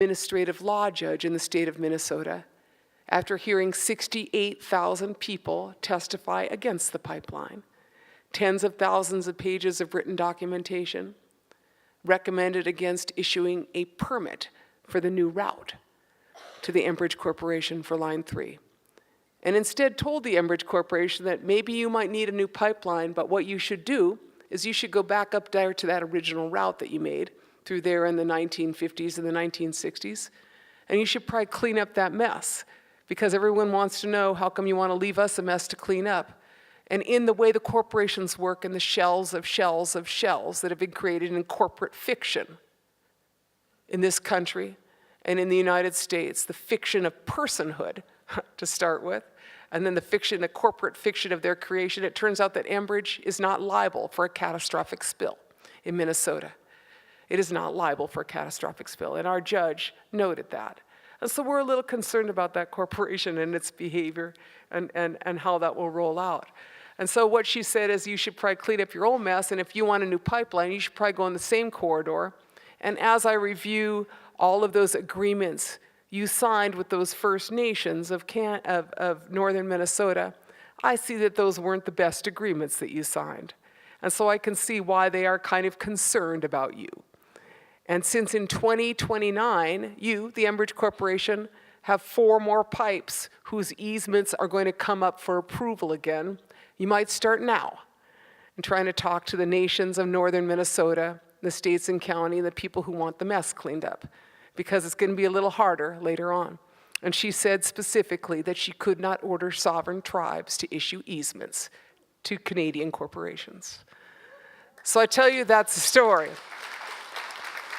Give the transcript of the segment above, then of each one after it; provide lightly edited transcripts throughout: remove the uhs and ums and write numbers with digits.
administrative law judge in the state of Minnesota, after hearing 68,000 people testify against the pipeline, tens of thousands of pages of written documentation, recommended against issuing a permit for the new route to the Enbridge Corporation for Line 3. And instead told the Enbridge Corporation that maybe you might need a new pipeline, but what you should do is you should go back up there to that original route that you made through there in the 1950s and the 1960s, and you should probably clean up that mess, because everyone wants to know, how come you want to leave us a mess to clean up? And in the way the corporations work, in the shells of shells of shells that have been created in corporate fiction in this country and in the United States, the fiction of personhood to start with, and then the fiction, the corporate fiction of their creation, it turns out that Enbridge is not liable for a catastrophic spill in Minnesota. It is not liable for a catastrophic spill, and our judge noted that. And so we're a little concerned about that corporation and its behavior and how that will roll out. And so what she said is, you should probably clean up your own mess, and if you want a new pipeline, you should probably go in the same corridor. And as I review all of those agreements you signed with those First Nations of northern Minnesota, I see that those weren't the best agreements that you signed. And so I can see why they are kind of concerned about you. And since in 2029, you, the Enbridge Corporation, have 4 more pipes whose easements are going to come up for approval again, you might start now in trying to talk to the nations of northern Minnesota, the states and county, the people who want the mess cleaned up, because it's going to be a little harder later on. And she said specifically that she could not order sovereign tribes to issue easements to Canadian corporations. So I tell you, that's the story,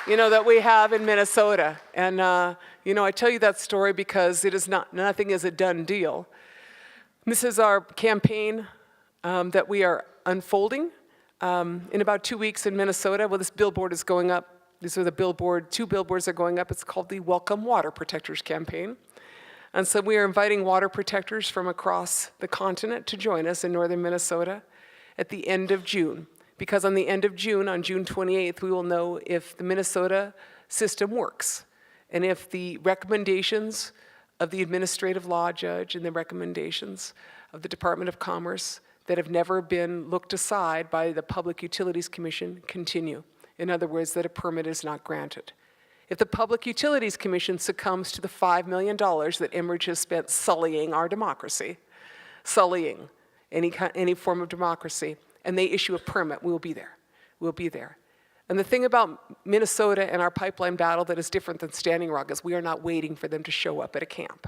that we have in Minnesota. And, I tell you that story because it is nothing is a done deal. This is our campaign that we are unfolding in about 2 weeks in Minnesota. Well, this billboard is going up. These are the 2 billboards are going up. It's called the Welcome Water Protectors Campaign. And so we are inviting water protectors from across the continent to join us in northern Minnesota at the end of June. Because on the end of June, on June 28th, we will know if the Minnesota system works, and if the recommendations of the administrative law judge and the recommendations of the Department of Commerce that have never been looked aside by the Public Utilities Commission continue. In other words, that a permit is not granted. If the Public Utilities Commission succumbs to the $5 million that Enbridge has spent sullying our democracy, sullying any form of democracy, and they issue a permit, we'll be there. We'll be there. And the thing about Minnesota and our pipeline battle that is different than Standing Rock is we are not waiting for them to show up at a camp.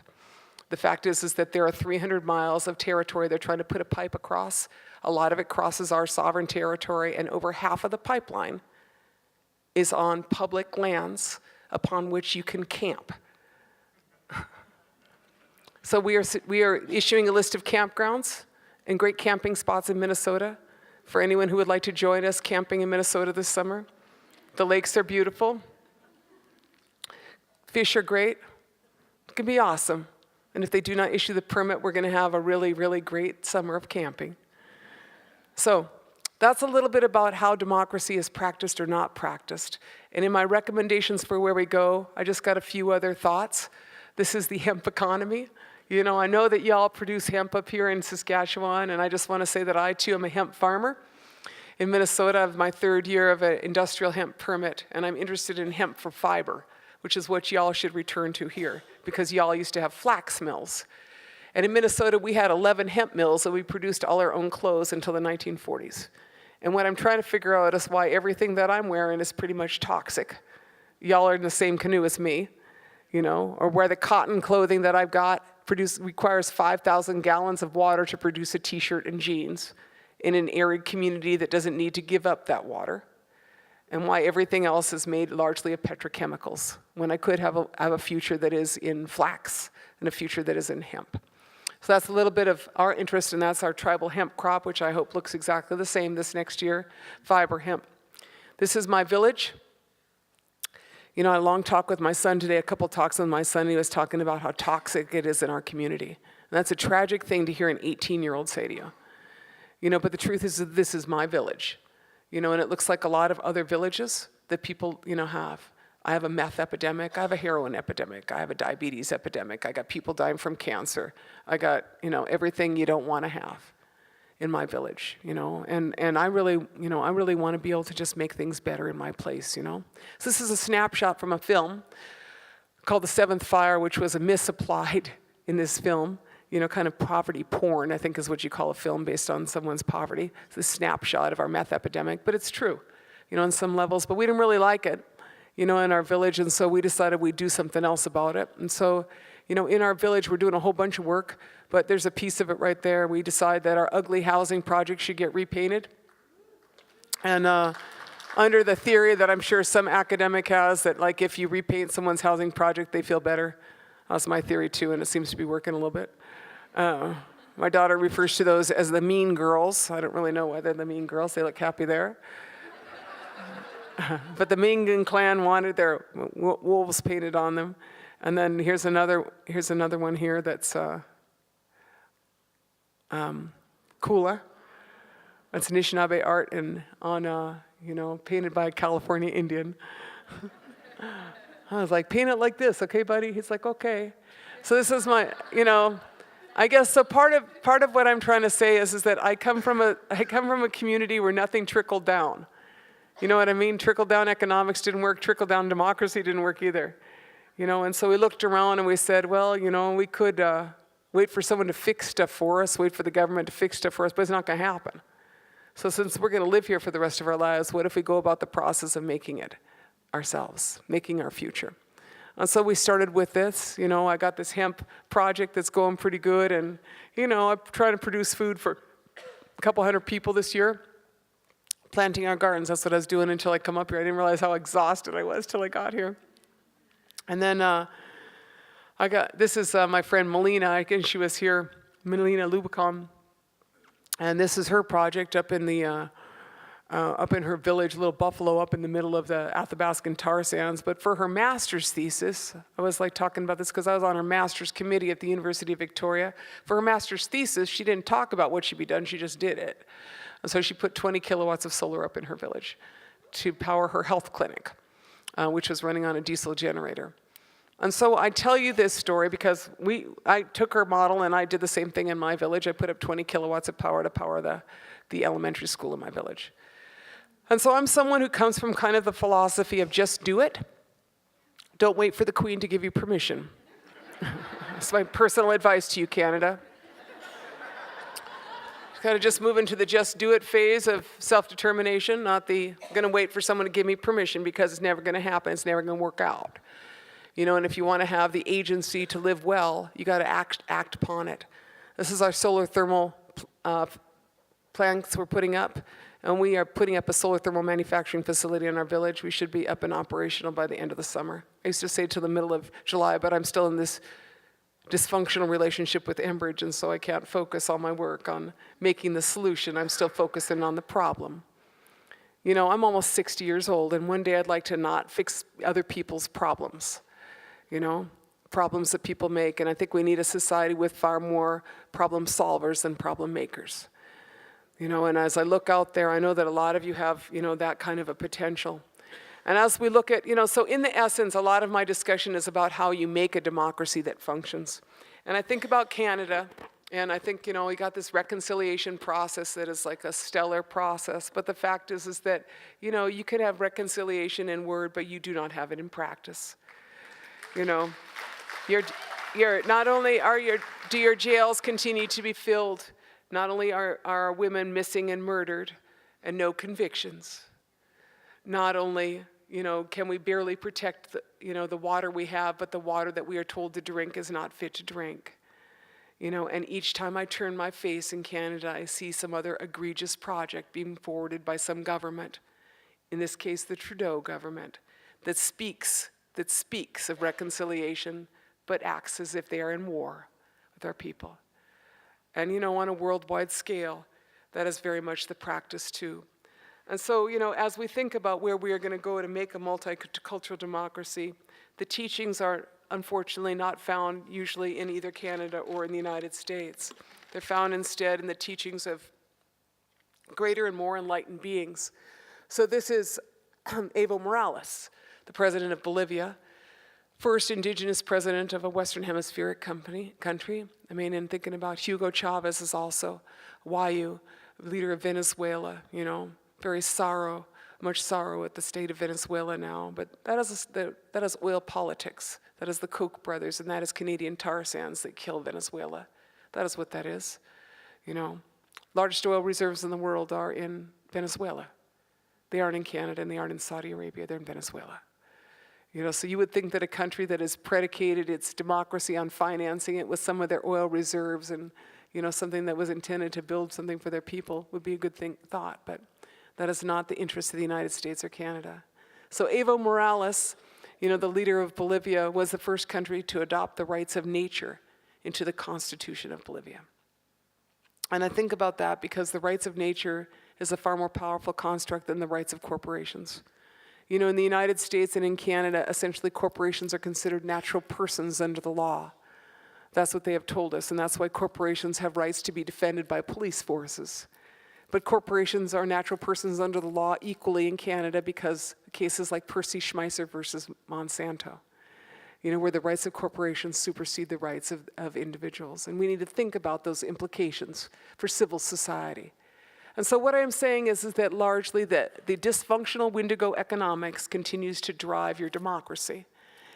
The fact is that there are 300 miles of territory they're trying to put a pipe across. A lot of it crosses our sovereign territory, and over half of the pipeline is on public lands upon which you can camp. So we are issuing a list of campgrounds and great camping spots in Minnesota for anyone who would like to join us camping in Minnesota this summer. The lakes are beautiful. Fish are great. It can be awesome. And if they do not issue the permit, we're going to have a really, really great summer of camping. So that's a little bit about how democracy is practiced or not practiced. And in my recommendations for where we go, I just got a few other thoughts. This is the hemp economy. I know that y'all produce hemp up here in Saskatchewan, and I just want to say that I, too, am a hemp farmer. In Minnesota, I have my 3rd year of an industrial hemp permit, and I'm interested in hemp for fiber, which is what y'all should return to here, because y'all used to have flax mills. And in Minnesota, we had 11 hemp mills, and we produced all our own clothes until the 1940s. And what I'm trying to figure out is why everything that I'm wearing is pretty much toxic. Y'all are in the same canoe as me, or where the cotton clothing that I've got requires 5,000 gallons of water to produce a t-shirt and jeans in an arid community that doesn't need to give up that water, and why everything else is made largely of petrochemicals, when I could have a future that is in flax and a future that is in hemp. So that's a little bit of our interest, and that's our tribal hemp crop, which I hope looks exactly the same this next year, fiber hemp. This is my village. I had a long talk with my son today, a couple talks with my son. He was talking about how toxic it is in our community. And that's a tragic thing to hear an 18-year-old say to you. But the truth is that this is my village. And it looks like a lot of other villages that people, have. I have a meth epidemic, I have a heroin epidemic, I have a diabetes epidemic, I got people dying from cancer, I got, everything you don't want to have in my village, and I really want to be able to just make things better in my place, So this is a snapshot from a film called The Seventh Fire, which was misapplied in this film, kind of poverty porn, I think is what you call a film based on someone's poverty. It's a snapshot of our meth epidemic, but it's true, on some levels, but we didn't really like it, in our village, and so we decided we'd do something else about it. And so, in our village, we're doing a whole bunch of work, but there's a piece of it right there. We decide that our ugly housing project should get repainted. And under the theory that I'm sure some academic has, that like if you repaint someone's housing project, they feel better. That's my theory too, and it seems to be working a little bit. My daughter refers to those as the mean girls. I don't really know why they're the mean girls. They look happy there. But the Mingan clan wanted their wolves painted on them. And then here's another one here that's Kula. That's Anishinaabe art and painted by a California Indian. I was like, paint it like this, okay, buddy? He's like, okay. So this is my, I guess so. Part of what I'm trying to say is that I come from a community where nothing trickled down. You know what I mean? Trickle-down economics didn't work. Trickle-down democracy didn't work either. And so we looked around and we said, well, we could wait for someone to fix stuff for us, wait for the government to fix stuff for us, but it's not going to happen. So since we're going to live here for the rest of our lives, what if we go about the process of making it ourselves, making our future? And so we started with this. I got this hemp project that's going pretty good, and, I'm trying to produce food for a couple hundred people this year. Planting our gardens, that's what I was doing until I come up here. I didn't realize how exhausted I was till I got here. And then this is my friend Melina, again, she was here, Melina LaDuke, and this is her project up in her village, Little Buffalo, up in the middle of the Athabascan tar sands. But for her master's thesis, I was like talking about this because I was on her master's committee at the University of Victoria. For her master's thesis, she didn't talk about what should be done, she just did it. And so she put 20 kilowatts of solar up in her village to power her health clinic, which was running on a diesel generator. And so I tell you this story because I took her model and I did the same thing in my village. I put up 20 kilowatts of power to power the elementary school in my village. And so I'm someone who comes from kind of the philosophy of just do it. Don't wait for the Queen to give you permission. That's my personal advice to you, Canada. Kind of just move into the just do it phase of self-determination, not the going to wait for someone to give me permission because it's never going to happen, it's never going to work out. And if you want to have the agency to live well, you got to act upon it. This is our solar thermal plants we're putting up, and we are putting up a solar thermal manufacturing facility in our village. We should be up and operational by the end of the summer. I used to say to the middle of July, but I'm still in this dysfunctional relationship with Enbridge, and so I can't focus all my work on making the solution. I'm still focusing on the problem. I'm almost 60 years old, and one day I'd like to not fix other people's problems, problems that people make, and I think we need a society with far more problem solvers than problem makers. And as I look out there, I know that a lot of you have, that kind of a potential. And as we look at, so in the essence, a lot of my discussion is about how you make a democracy that functions. And I think about Canada, and I think, we got this reconciliation process that is like a stellar process. But the fact is that, you can have reconciliation in word, but you do not have it in practice. Not only do your jails continue to be filled, not only are women missing and murdered and no convictions, not only, can we barely protect the water we have, but the water that we are told to drink is not fit to drink. And each time I turn my face in Canada, I see some other egregious project being forwarded by some government, in this case the Trudeau government, that speaks of reconciliation, but acts as if they are in war with our people. And on a worldwide scale, that is very much the practice too. And so, as we think about where we are going to go to make a multicultural democracy, the teachings are unfortunately not found usually in either Canada or in the United States. They're found instead in the teachings of greater and more enlightened beings. So this is Evo Morales. the president of Bolivia, first indigenous president of a Western Hemispheric country. I mean, and thinking about Hugo Chavez is also Wayu, leader of Venezuela, you know, much sorrow at the state of Venezuela now. But that is oil politics. That is the Koch brothers, and that is Canadian tar sands that kill Venezuela. That is what that is, you know. Largest oil reserves in the world are in Venezuela. They aren't in Canada, and they aren't in Saudi Arabia. They're in Venezuela. You know, so you would think that a country that has predicated its democracy on financing it with some of their oil reserves and, you know, something that was intended to build something for their people would be a good thought, but that is not the interest of the United States or Canada. So Evo Morales, you know, the leader of Bolivia, was the first country to adopt the rights of nature into the Constitution of Bolivia. And I think about that because the rights of nature is a far more powerful construct than the rights of corporations. You know, in the United States and in Canada, essentially corporations are considered natural persons under the law. That's what they have told us, and that's why corporations have rights to be defended by police forces. But corporations are natural persons under the law equally in Canada because cases like Percy Schmeiser versus Monsanto, you know, where the rights of corporations supersede the rights of individuals. And we need to think about those implications for civil society. And so what I'm saying is that largely the dysfunctional Wendigo economics continues to drive your democracy.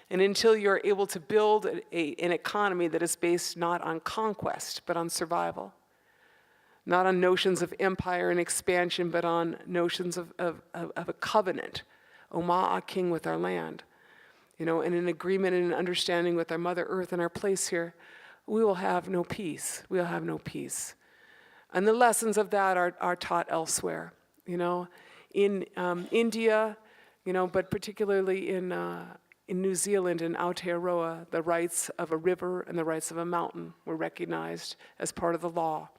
And until you're able to build an economy that is based not on conquest, but on survival, not on notions of empire and expansion, but on notions of a covenant, Oma'a king with our land, you know, and an agreement and an understanding with our Mother Earth and our place here, we will have no peace. We'll have no peace. And the lessons of that are taught elsewhere, you know, in India, you know, but particularly in New Zealand, in Aotearoa, the rights of a river and the rights of a mountain were recognized as part of the law,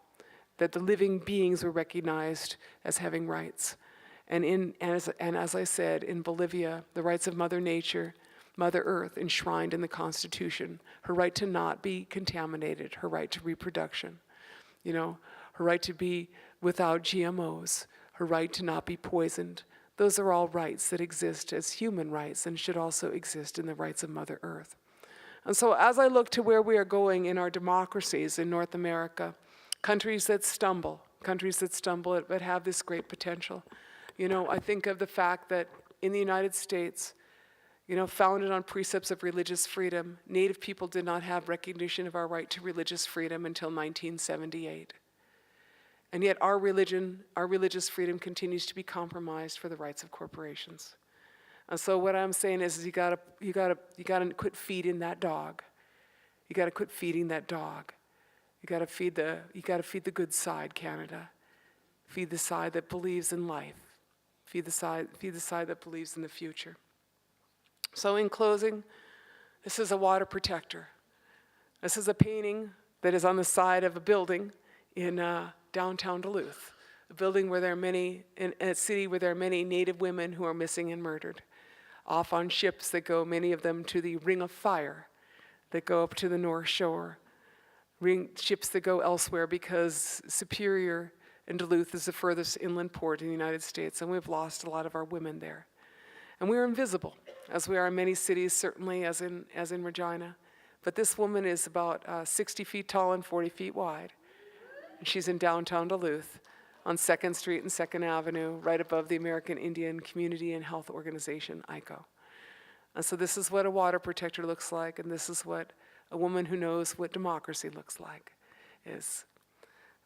that the living beings were recognized as having rights. And as I said, in Bolivia, the rights of Mother Nature, Mother Earth, enshrined in the Constitution, her right to not be contaminated, her right to reproduction, you know, her right to be without GMOs, her right to not be poisoned. Those are all rights that exist as human rights and should also exist in the rights of Mother Earth. And so as I look to where we are going in our democracies in North America, countries that stumble but have this great potential. You know, I think of the fact that in the United States, you know, founded on precepts of religious freedom, Native people did not have recognition of our right to religious freedom until 1978. And yet our religious freedom continues to be compromised for the rights of corporations. And so what I'm saying is you gotta quit feeding that dog. You gotta quit feeding that dog. You gotta feed the good side, Canada. Feed the side that believes in life. Feed the side that believes in the future. So in closing, this is a water protector. This is a painting that is on the side of a building in downtown Duluth, a building where there are many, in a city where there are many Native women who are missing and murdered, off on ships that go, many of them, to the Ring of Fire, that go up to the North Shore, ships that go elsewhere because Superior and Duluth is the furthest inland port in the United States, and we've lost a lot of our women there. And we're invisible, as we are in many cities, certainly as in Regina. But this woman is about 60 feet tall and 40 feet wide. And she's in downtown Duluth on 2nd Street and 2nd Avenue, right above the American Indian Community and Health Organization, ICO. And so this is what a water protector looks like, and this is what a woman who knows what democracy looks like is.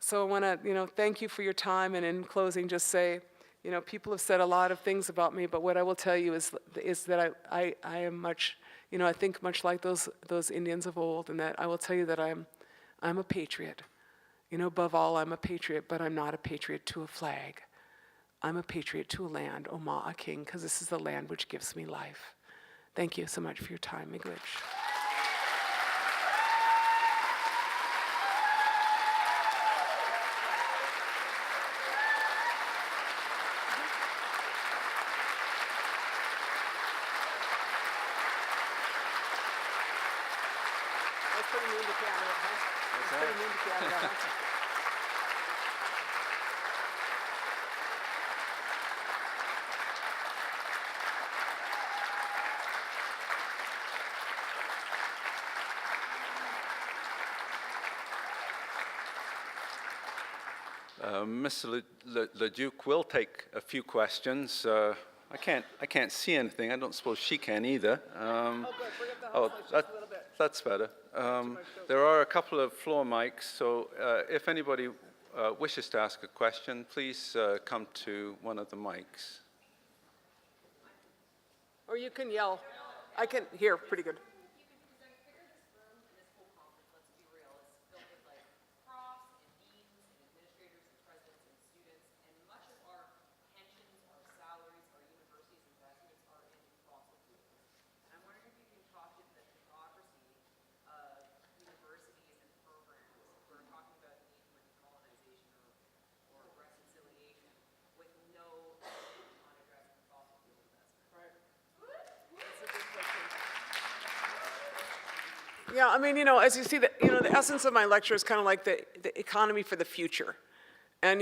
So I want to, thank you for your time, and in closing, just say, people have said a lot of things about me, but what I will tell you is that I am much, I think much like those Indians of old, and that I will tell you that I'm a patriot. Above all, I'm a patriot, but I'm not a patriot to a flag. I'm a patriot to a land, Oma'a King, because this is the land which gives me life. Thank you so much for your time, Miigwech. Mr. LaDuke will take a few questions. I can't see anything. I don't suppose she can either. That's better. There are a couple of floor mics, so if anybody wishes to ask a question, please come to one of the mics. Or you can yell. I can hear pretty good. Yeah, I mean, as you see, the essence of my lecture is kind of like the economy for the future. And,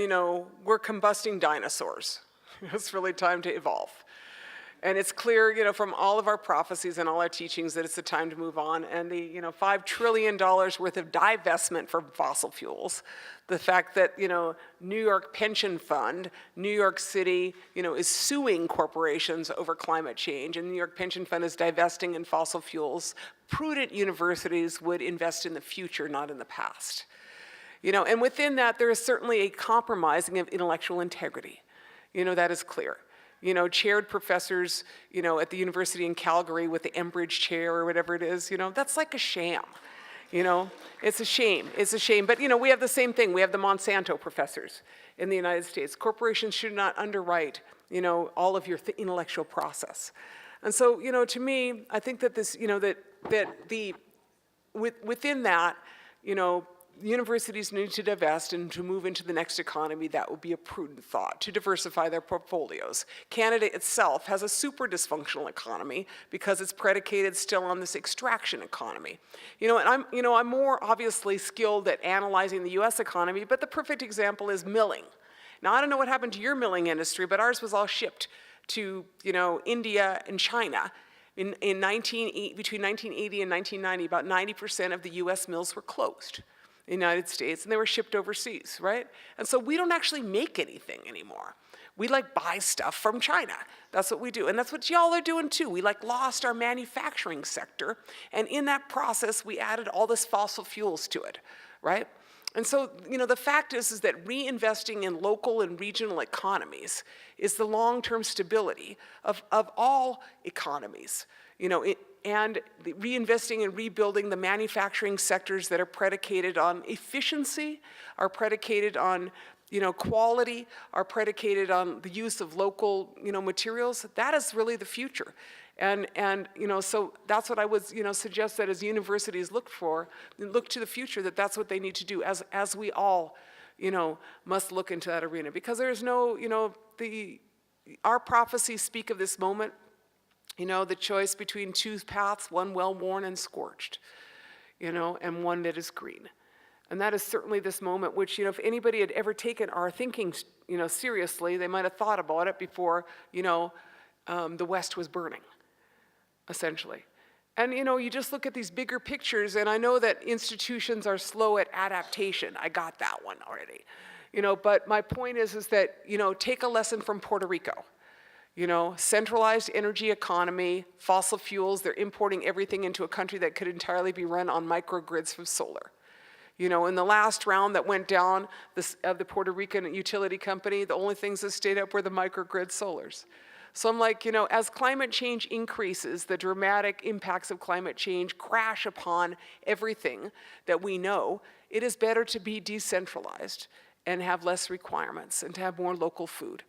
we're combusting dinosaurs. It's really time to evolve. And it's clear, from all of our prophecies and all our teachings that it's the time to move on. And the, $5 trillion worth of divestment from fossil fuels, the fact that, New York pension fund, New York City, is suing corporations over climate change, and New York pension fund is divesting in fossil fuels. Prudent universities would invest in the future, not in the past. And within that, there is certainly a compromising of intellectual integrity. That is clear. Chaired professors, at the university in Calgary with the Enbridge chair or whatever it is, that's like a sham. It's a shame. It's a shame. But, we have the same thing. We have the Monsanto professors in the United States. Corporations should not underwrite, all of your intellectual process. And so, to me, I think that this, within that, universities need to divest and to move into the next economy. That would be a prudent thought, to diversify their portfolios. Canada itself has a super dysfunctional economy because it's predicated still on this extraction economy. And I'm more obviously skilled at analyzing the US economy, but the perfect example is milling. Now, I don't know what happened to your milling industry, but ours was all shipped to, India and China. Between 1980 and 1990, about 90% of the US mills were closed in the United States, and they were shipped overseas, right? And so we don't actually make anything anymore. We buy stuff from China. That's what we do. And that's what y'all are doing too. We lost our manufacturing sector, and in that process, we added all this fossil fuels to it, right? And so, the fact is that reinvesting in local and regional economies is the long-term stability of all economies, and reinvesting and rebuilding the manufacturing sectors that are predicated on efficiency, are predicated on, quality, are predicated on the use of local, materials. That is really the future. And so that's what I would, suggest that as universities look to the future, that's what they need to do, as we all, must look into that arena. Because there's no, our prophecies speak of this moment, the choice between two paths, one well-worn and scorched, and one that is green. And that is certainly this moment, which, if anybody had ever taken our thinking, seriously, they might have thought about it before, the West was burning, essentially. And, you just look at these bigger pictures, and I know that institutions are slow at adaptation. I got that one already. But my point is that, take a lesson from Puerto Rico. Centralized energy economy, fossil fuels, they're importing everything into a country that could entirely be run on microgrids from solar. In the last round that went down of the Puerto Rican utility company, the only things that stayed up were the microgrid solars. So I'm as climate change increases, the dramatic impacts of climate change crash upon everything that we know, it is better to be decentralized and have less requirements and to have more local food.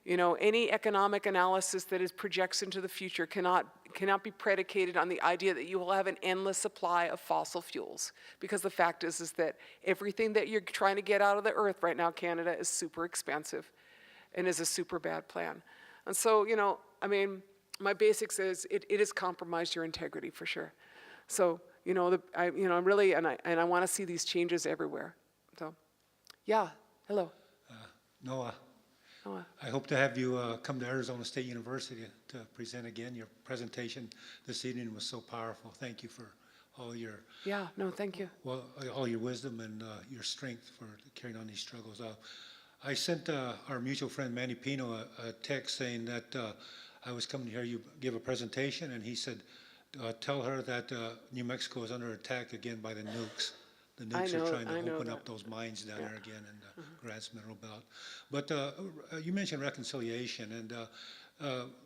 Any economic analysis that projects into the future cannot be predicated on the idea that you will have an endless supply of fossil fuels. Because the fact is that everything that you're trying to get out of the earth right now, Canada, is super expensive and is a super bad plan. And so, my basics is it has compromised your integrity for sure. So, I want to see these changes everywhere. So, yeah, hello. Noah. I hope to have you come to Arizona State University to present again. Your presentation this evening was so powerful. Thank you for all your thank you. Well, all your wisdom and your strength for carrying on these struggles. I sent our mutual friend Manny Pino a text saying that I was coming to hear you give a presentation, and he said, tell her that New Mexico is under attack again by the nukes. The nukes are trying to open up those mines down there again in the Grants Mineral Belt. But you mentioned reconciliation, and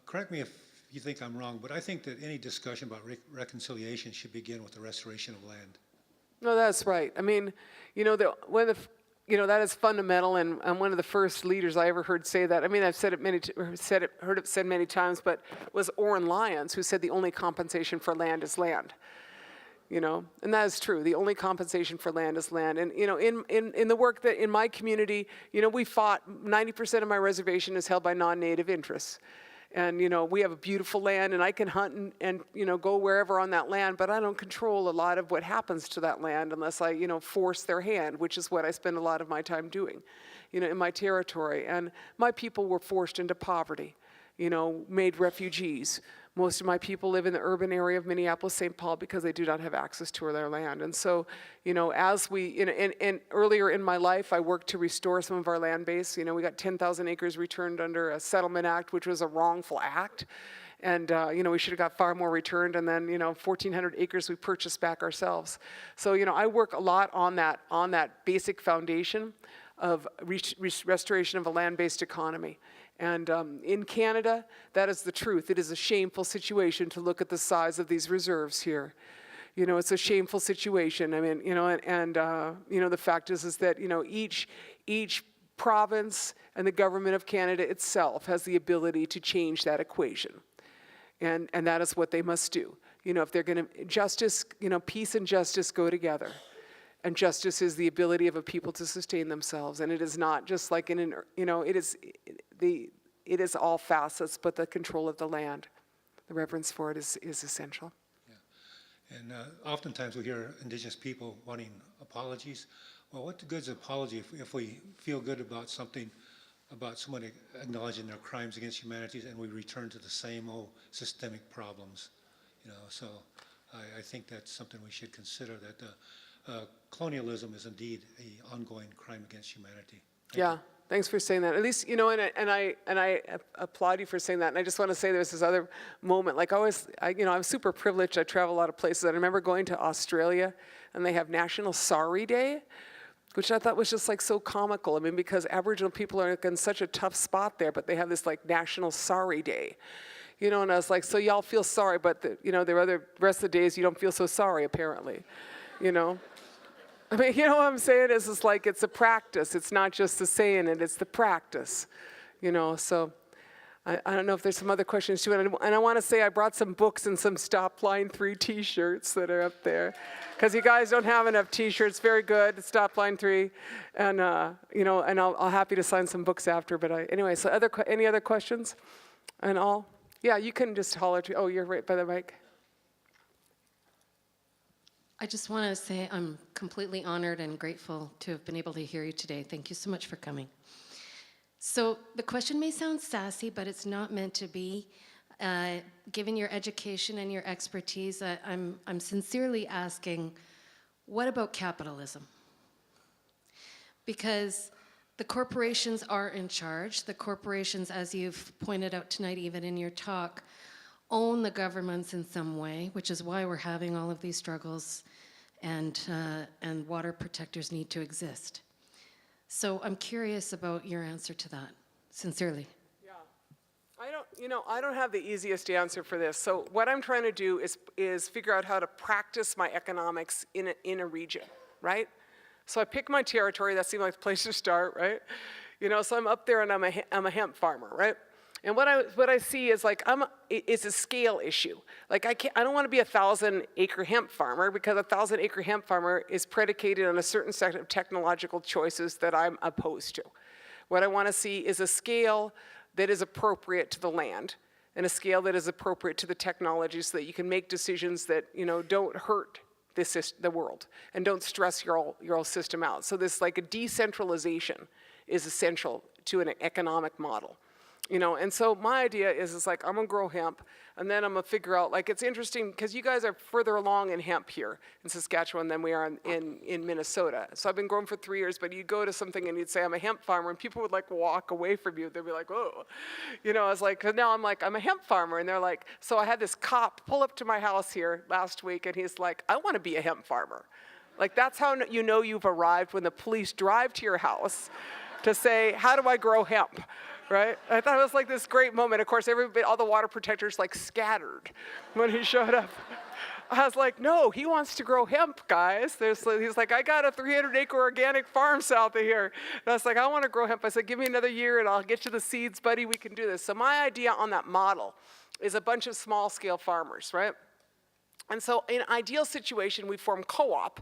correct me if you think I'm wrong, but I think that any discussion about reconciliation should begin with the restoration of land. No, that's right. I mean, that is fundamental, and I'm one of the first leaders I ever heard say that. I mean, I've said it heard it said many times, but it was Orrin Lyons who said the only compensation for land is land. And that is true. The only compensation for land is land. And, in the work that in my community, we fought, 90% of my reservation is held by non-native interests. And, we have a beautiful land, and I can hunt and go wherever on that land, but I don't control a lot of what happens to that land unless I, force their hand, which is what I spend a lot of my time doing, in my territory. And my people were forced into poverty, made refugees. Most of my people live in the urban area of Minneapolis-St. Paul because they do not have access to their land. And so, as we, and earlier in my life, I worked to restore some of our land base. We got 10,000 acres returned under a settlement act, which was a wrongful act. And, we should have got far more returned. And then, 1,400 acres we purchased back ourselves. So, I work a lot on that basic foundation of restoration of a land-based economy. And in Canada, that is the truth. It is a shameful situation to look at the size of these reserves here. It's a shameful situation. I mean, the fact is that, each province and the government of Canada itself has the ability to change that equation. And that is what they must do. If they're going to, justice, peace and justice go together. And justice is the ability of a people to sustain themselves. And it is not just like it is all facets, but the control of the land, the reverence for it is essential. Yeah. And oftentimes we hear Indigenous people wanting apologies. Well, what good is an apology if we feel good about something, about someone acknowledging their crimes against humanity, and we return to the same old systemic problems? So I think that's something we should consider, that colonialism is indeed an ongoing crime against humanity. Thank you. Thanks for saying that. At least, and I applaud you for saying that. And I just want to say there's this other moment. Like I'm super privileged. I travel a lot of places. I remember going to Australia, and they have National Sorry Day, which I thought was just like so comical. I mean, because Aboriginal people are in such a tough spot there, but they have this like National Sorry Day. And I was like, so y'all feel sorry, but the rest of the days you don't feel so sorry, apparently. I mean, what I'm saying is it's a practice. It's not just the saying it, it's the practice, So I don't know if there's some other questions too. And I want to say I brought some books and some Stop Line 3 t-shirts that are up there. Because you guys don't have enough t-shirts. Very good, Stop Line 3. And, and I'll happy to sign some books after. But anyway, so any other questions? And all? Yeah, you can just holler to, oh, you're right by the mic. I just want to say I'm completely honored and grateful to have been able to hear you today. Thank you so much for coming. So the question may sound sassy, but it's not meant to be. Given your education and your expertise, I'm sincerely asking, what about capitalism? Because the corporations are in charge. The corporations, as you've pointed out tonight, even in your talk, own the governments in some way, which is why we're having all of these struggles, and water protectors need to exist. So I'm curious about your answer to that, sincerely. Yeah, I don't have the easiest answer for this. So what I'm trying to do is figure out how to practice my economics in a region, right? So I pick my territory. That seemed like the place to start, right? So I'm up there and I'm a hemp farmer, right? And what I see is it's a scale issue. Like I don't want to be a 1,000-acre hemp farmer, because a 1,000-acre hemp farmer is predicated on a certain set of technological choices that I'm opposed to. What I want to see is a scale that is appropriate to the land, and a scale that is appropriate to the technology, so that you can make decisions that don't hurt the world and don't stress your whole system out. So this a decentralization is essential to an economic model. And so my idea is I'm gonna grow hemp. And then I'm gonna figure out, like, it's interesting, because you guys are further along in hemp here in Saskatchewan than we are in Minnesota. So I've been growing for 3 years, but you'd go to something and you'd say, I'm a hemp farmer, and people would like walk away from you. They'd be like, oh. You know, I was like, 'cause now I'm like, I'm a hemp farmer. And they're like, so I had this cop pull up to my house here last week, and he's like, I wanna be a hemp farmer. Like, that's how you know you've arrived, when the police drive to your house to say, how do I grow hemp? Right? I thought it was like this great moment. Of course, everybody, all the water protectors like scattered when he showed up. I was like, no, he wants to grow hemp, guys. He's like, I got a 300-acre organic farm south of here. And I was like, I want to grow hemp. I said, give me another year and I'll get you the seeds, buddy. We can do this. So my idea on that model is a bunch of small-scale farmers, right? And so in an ideal situation, we form co-op.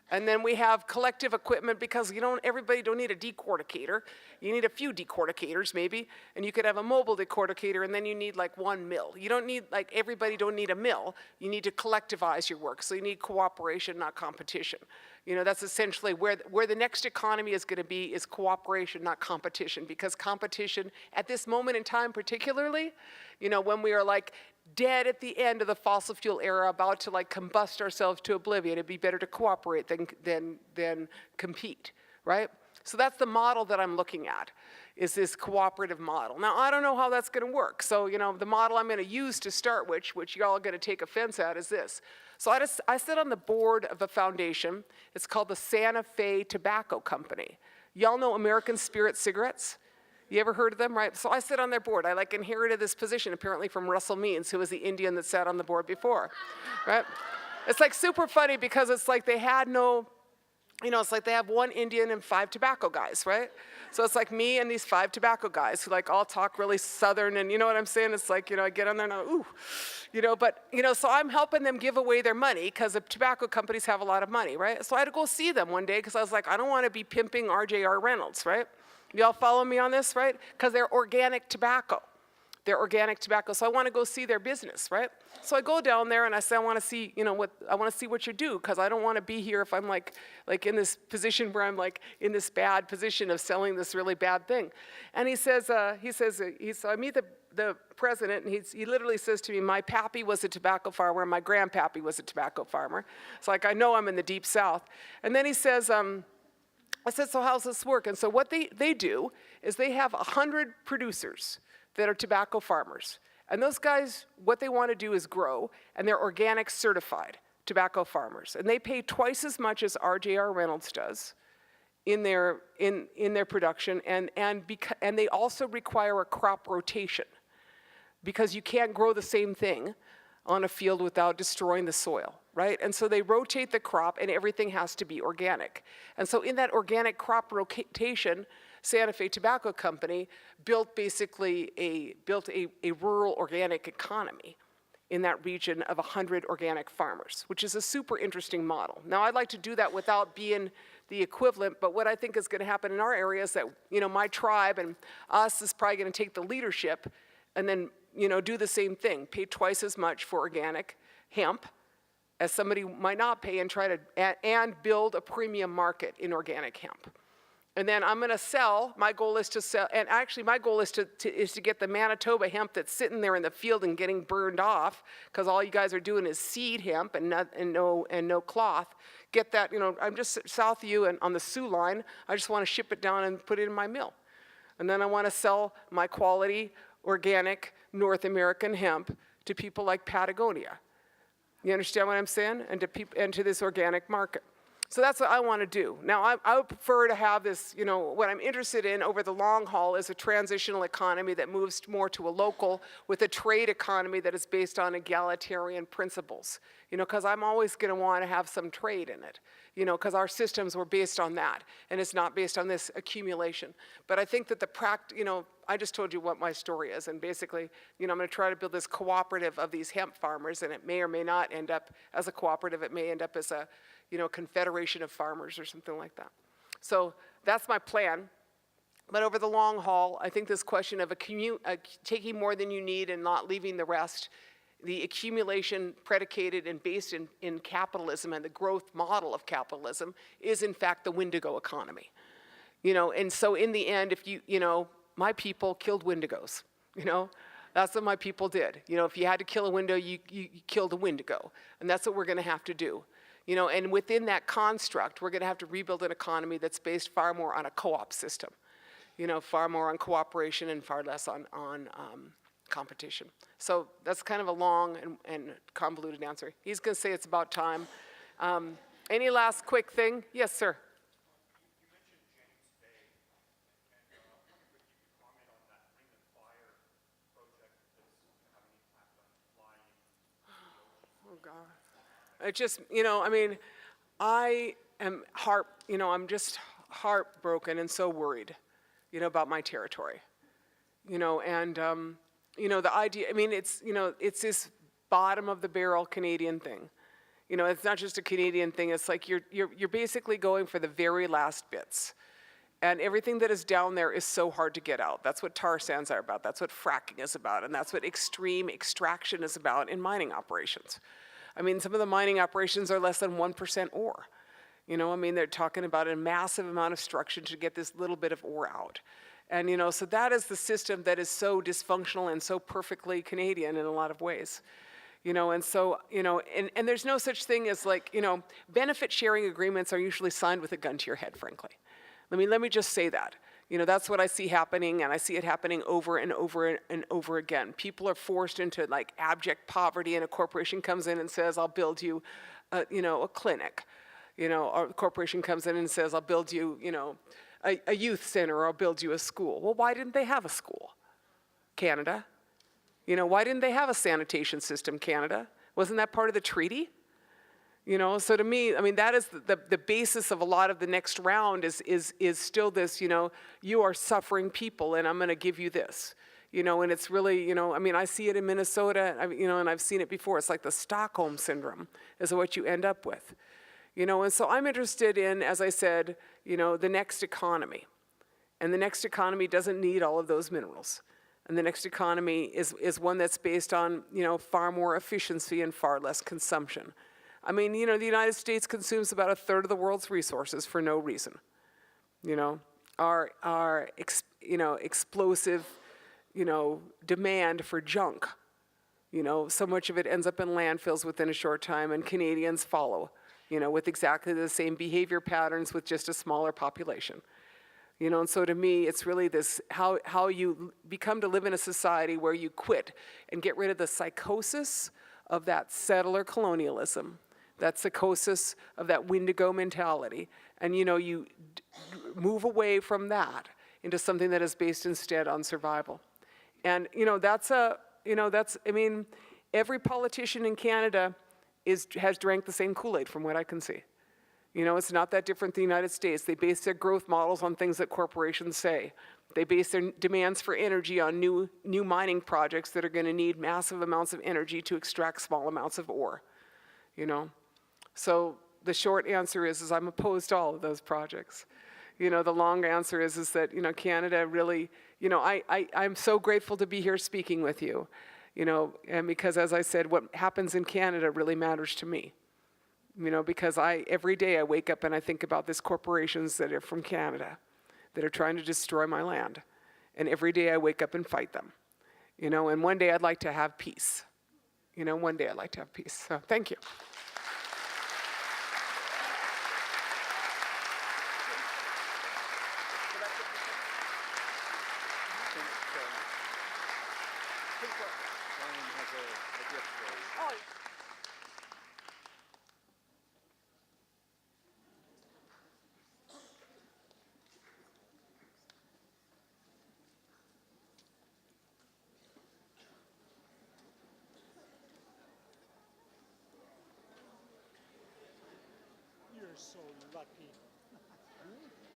And then we have collective equipment, because everybody don't need a decorticator. You need a few decorticators maybe, and you could have a mobile decorticator, and then you need like one mill. You don't need, like, everybody don't need a mill. You need to collectivize your work, so you need cooperation, not competition. That's essentially where the next economy is gonna be, is cooperation, not competition, because competition at this moment in time particularly, when we are like dead at the end of the fossil fuel era, about to like combust ourselves to oblivion, it'd be better to cooperate than compete, right? So that's the model that I'm looking at, is this cooperative model. Now, I don't know how that's gonna work. So, the model I'm gonna use to start, which y'all are gonna take offense at, is this. So I sit on the board of a foundation. It's called the Santa Fe Tobacco Company. Y'all know American Spirit cigarettes? You ever heard of them, right? So I sit on their board. I like inherited this position apparently from Russell Means, who was the Indian that sat on the board before, right? It's like super funny, because it's like they had no, it's like they have one Indian and 5 tobacco guys, right? So it's like me and these 5 tobacco guys who like all talk really Southern, and you know what I'm saying? It's like, I get on there and I, ooh, so I'm helping them give away their money, because the tobacco companies have a lot of money, right? So I had to go see them one day, because I was like, I don't want to be pimping RJR Reynolds, right? Y'all follow me on this, right? Because they're organic tobacco. They're organic tobacco, so I want to go see their business, right? So I go down there and I say, I want to see, what you do, because I don't want to be here if I'm like in this position where I'm like in this bad position of selling this really bad thing. And so I meet the president, and he literally says to me, my pappy was a tobacco farmer, and my grandpappy was a tobacco farmer. It's like, I know I'm in the deep south. And then he says, I said, so how's this work? And so what they do is they have 100 producers that are tobacco farmers. And those guys, what they want to do is grow, and they're organic certified tobacco farmers. And they pay twice as much as RJR Reynolds does in their production, and they also require a crop rotation, because you can't grow the same thing on a field without destroying the soil, right? And so they rotate the crop, and everything has to be organic. And so in that organic crop rotation, Santa Fe Tobacco Company built a rural organic economy in that region of 100 organic farmers, which is a super interesting model. Now, I'd like to do that without being the equivalent, but what I think is gonna happen in our area is that, my tribe and us is probably gonna take the leadership and then, do the same thing, pay twice as much for organic hemp as somebody might not pay, and try to, and build a premium market in organic hemp. And then I'm gonna sell, my goal is to sell, and actually my goal is to get the Manitoba hemp that's sitting there in the field and getting burned off, because all you guys are doing is seed hemp and no cloth. Get that, I'm just south of you and on the Sioux line. I just wanna ship it down and put it in my mill. And then I wanna sell my quality, organic, North American hemp to people like Patagonia. You understand what I'm saying? And to this organic market. So that's what I want to do. Now, I would prefer to have this, what I'm interested in over the long haul is a transitional economy that moves more to a local, with a trade economy that is based on egalitarian principles. Because I'm always going to want to have some trade in it. Because our systems were based on that, and it's not based on this accumulation. But I think that I just told you what my story is, and basically, I'm going to try to build this cooperative of these hemp farmers, and it may or may not end up as a cooperative. It may end up as a confederation of farmers or something like that. So that's my plan. But over the long haul, I think this question of taking more than you need and not leaving the rest, the accumulation predicated and based in capitalism and the growth model of capitalism is in fact the Wendigo economy. And so in the end, if my people killed Wendigos, That's what my people did. You know, if you had to kill a window, you killed a Wendigo. And that's what we're going to have to do. You know, and within that construct, we're going to have to rebuild an economy that's based far more on a co-op system. You know, far more on cooperation and far less on competition. So that's kind of a long and convoluted answer. He's going to say it's about time. Any last quick thing? Yes, sir. Oh, God. It just, you know, I mean, I am I'm just heartbroken and so worried, you know, about my territory. You know, and, you know, the idea, I mean, it's, you know, it's this bottom of the barrel Canadian thing. You know, it's not just a Canadian thing, it's like you're basically going for the very last bits. And everything that is down there is so hard to get out. That's what tar sands are about. That's what fracking is about. And that's what extreme extraction is about in mining operations. I mean, some of the mining operations are less than 1% ore. You know, I mean, they're talking about a massive amount of structure to get this little bit of ore out. And, you know, so that is the system that is so dysfunctional and so perfectly Canadian in a lot of ways. You know, and so, you know, and there's no such thing as like, you know, benefit sharing agreements are usually signed with a gun to your head, frankly. Let me just say that. You know, that's what I see happening, and I see it happening over and over and over again. People are forced into like abject poverty, and a corporation comes in and says, I'll build you, you know, a clinic. You know, or a corporation comes in and says, I'll build you, you know, a youth center, or I'll build you a school. Well, why didn't they have a school? Canada. You know, why didn't they have a sanitation system, Canada? Wasn't that part of the treaty? You know, so to me, I mean, that is the basis of a lot of the next round is still this, you know, you are suffering people and I'm going to give you this. You know, and it's really, you know, I mean, I see it in Minnesota, you know, and I've seen it before. It's like the Stockholm Syndrome is what you end up with. You know, and so I'm interested in, as I said, you know, the next economy. And the next economy doesn't need all of those minerals. And the next economy is one that's based on, you know, far more efficiency and far less consumption. I mean, you know, the United States consumes about 1/3 of the world's resources for no reason. You know, our explosive, you know, demand for junk, you know, so much of it ends up in landfills within a short time, and Canadians follow, you know, with exactly the same behavior patterns with just a smaller population. You know, and so to me, it's really this, how you become to live in a society where you quit and get rid of the psychosis of that settler colonialism, that psychosis of that Wendigo mentality, and, you know, you move away from that into something that is based instead on survival. And, you know, I mean, every politician in Canada has drank the same Kool-Aid from what I can see. You know, it's not that different than the United States. They base their growth models on things that corporations say. They base their demands for energy on new mining projects that are going to need massive amounts of energy to extract small amounts of ore, you know. So the short answer is I'm opposed to all of those projects. You know, the long answer is that, you know, Canada really, you know, I'm so grateful to be here speaking with you, you know, and because, as I said, what happens in Canada really matters to me. You know, because every day I wake up and I think about these corporations that are from Canada that are trying to destroy my land. And every day I wake up and fight them. You know, and one day I'd like to have peace. You know, one day I'd like to have peace. So thank you. You're so lucky.